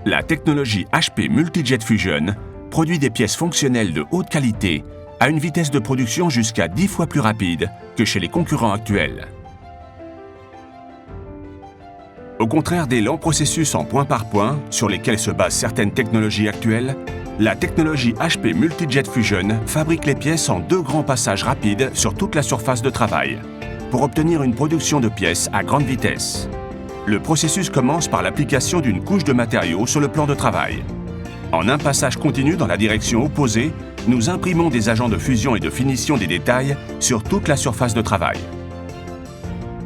La technologie HP Multi Jet Fusion produit des pièces fonctionnelles de haute qualité à une vitesse de production jusqu'à 10 fois plus rapide que chez les concurrents actuels. Au contraire des lents processus en point par point sur lesquels se basent certaines technologies actuelles, la technologie HP Multi Jet Fusion fabrique les pièces en 2 grands passages rapides sur toute la surface de travail, pour obtenir une production de pièces à grande vitesse. Le processus commence par l'application d'une couche de matériaux sur le plan de travail. En un passage continu dans la direction opposée, nous imprimons des agents de fusion et de finition des détails sur toute la surface de travail.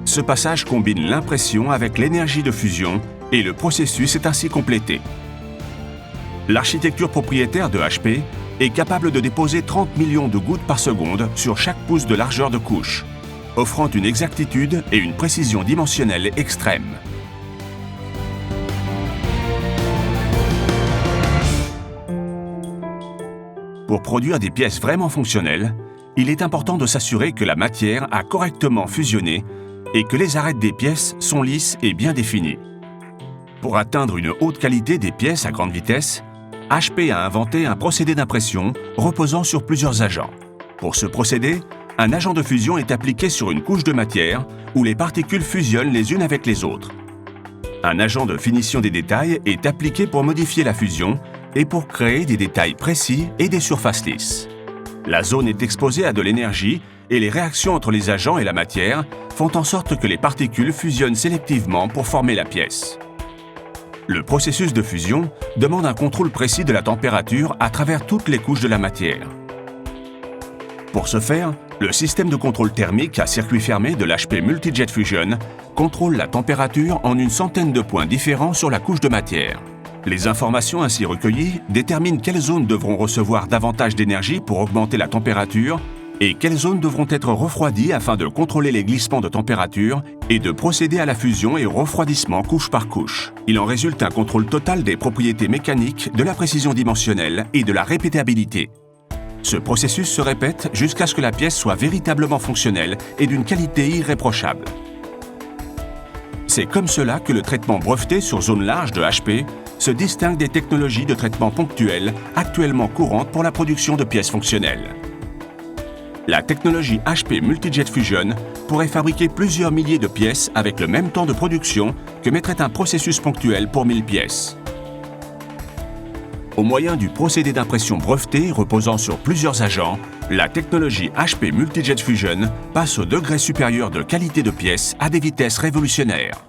Ce passage combine l'impression avec l'énergie de fusion et le processus est ainsi complété. L'architecture propriétaire de HP est capable de déposer 30 millions de gouttes par seconde sur chaque pouce de largeur de couche, offrant une exactitude et une précision dimensionnelle extrêmes. Pour produire des pièces vraiment fonctionnelles, il est important de s'assurer que la matière a correctement fusionné et que les arêtes des pièces sont lisses et bien définies. Pour atteindre une haute qualité des pièces à grande vitesse, HP a inventé un procédé d'impression reposant sur plusieurs agents. Pour ce procédé, un agent de fusion est appliqué sur une couche de matière où les particules fusionnent les unes avec les autres. Un agent de finition des détails est appliqué pour modifier la fusion et pour créer des détails précis et des surfaces lisses. La zone est exposée à de l'énergie et les réactions entre les agents et la matière font en sorte que les particules fusionnent sélectivement pour former la pièce. Le processus de fusion demande un contrôle précis de la température à travers toutes les couches de la matière. Pour ce faire, le système de contrôle thermique à circuit fermé de l'HP Multi Jet Fusion contrôle la température en une centaine de points différents sur la couche de matière. Les informations ainsi recueillies déterminent quelles zones devront recevoir davantage d'énergie pour augmenter la température et quelles zones devront être refroidies afin de contrôler les glissements de température et de procéder à la fusion et au refroidissement couche par couche. Il en résulte un contrôle total des propriétés mécaniques, de la précision dimensionnelle et de la répétabilité. Ce processus se répète jusqu'à ce que la pièce soit véritablement fonctionnelle et d'une qualité irréprochable. C'est comme cela que le traitement breveté sur zone large de HP se distingue des technologies de traitement ponctuel actuellement courantes pour la production de pièces fonctionnelles. La technologie HP Multi Jet Fusion pourrait fabriquer plusieurs milliers de pièces avec le même temps de production que mettrait un processus ponctuel pour 1000 pièces. Au moyen du procédé d'impression breveté reposant sur plusieurs agents, la technologie HP Multi Jet Fusion passe au degré supérieur de qualité de pièces à des vitesses révolutionnaires.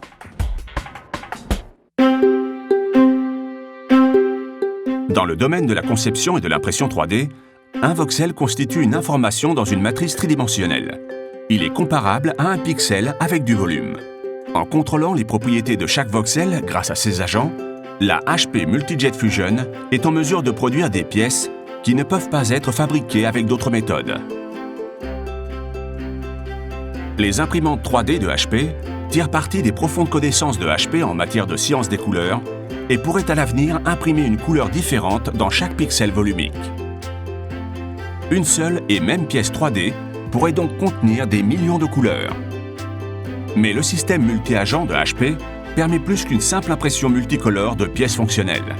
Dans le domaine de la conception et de l'impression 3D, un voxel constitue une information dans une matrice tridimensionnelle. Il est comparable à un pixel avec du volume. En contrôlant les propriétés de chaque voxel grâce à ses agents, la HP Multi Jet Fusion est en mesure de produire des pièces qui ne peuvent pas être fabriquées avec d'autres méthodes. Les imprimantes 3D de HP tirent parti des profondes connaissances de HP en matière de science des couleurs et pourraient à l'avenir imprimer une couleur différente dans chaque pixel volumique. Une seule et même pièce 3D pourrait donc contenir des millions de couleurs. Mais le système multi-agent de HP permet plus qu'une simple impression multicolore de pièces fonctionnelles.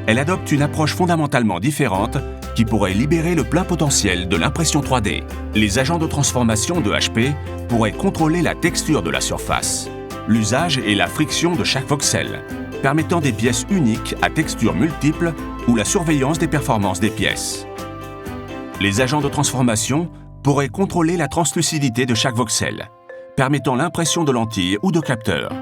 Elle adopte une approche fondamentalement différente qui pourrait libérer le plein potentiel de l'impression 3D. Les agents de transformation de HP pourraient contrôler la texture de la surface, l'usage et la friction de chaque voxel, permettant des pièces uniques à textures multiples ou la surveillance des performances des pièces. Les agents de transformation pourraient contrôler la translucidité de chaque voxel, permettant l'impression de lentilles ou de capteurs.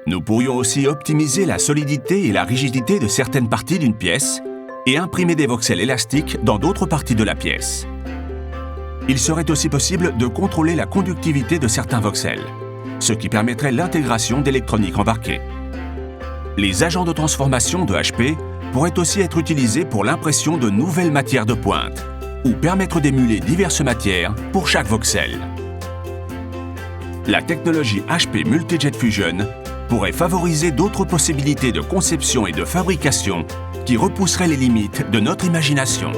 Nous pourrions aussi optimiser la solidité et la rigidité de certaines parties d'une pièce et imprimer des voxels élastiques dans d'autres parties de la pièce. Il serait aussi possible de contrôler la conductivité de certains voxels, ce qui permettrait l'intégration d'électronique embarquée. Les agents de transformation de HP pourraient aussi être utilisés pour l'impression de nouvelles matières de pointe ou permettre d'émuler diverses matières pour chaque voxel. La technologie HP Multi Jet Fusion pourrait favoriser d'autres possibilités de conception et de fabrication qui repousseraient les limites de notre imagination.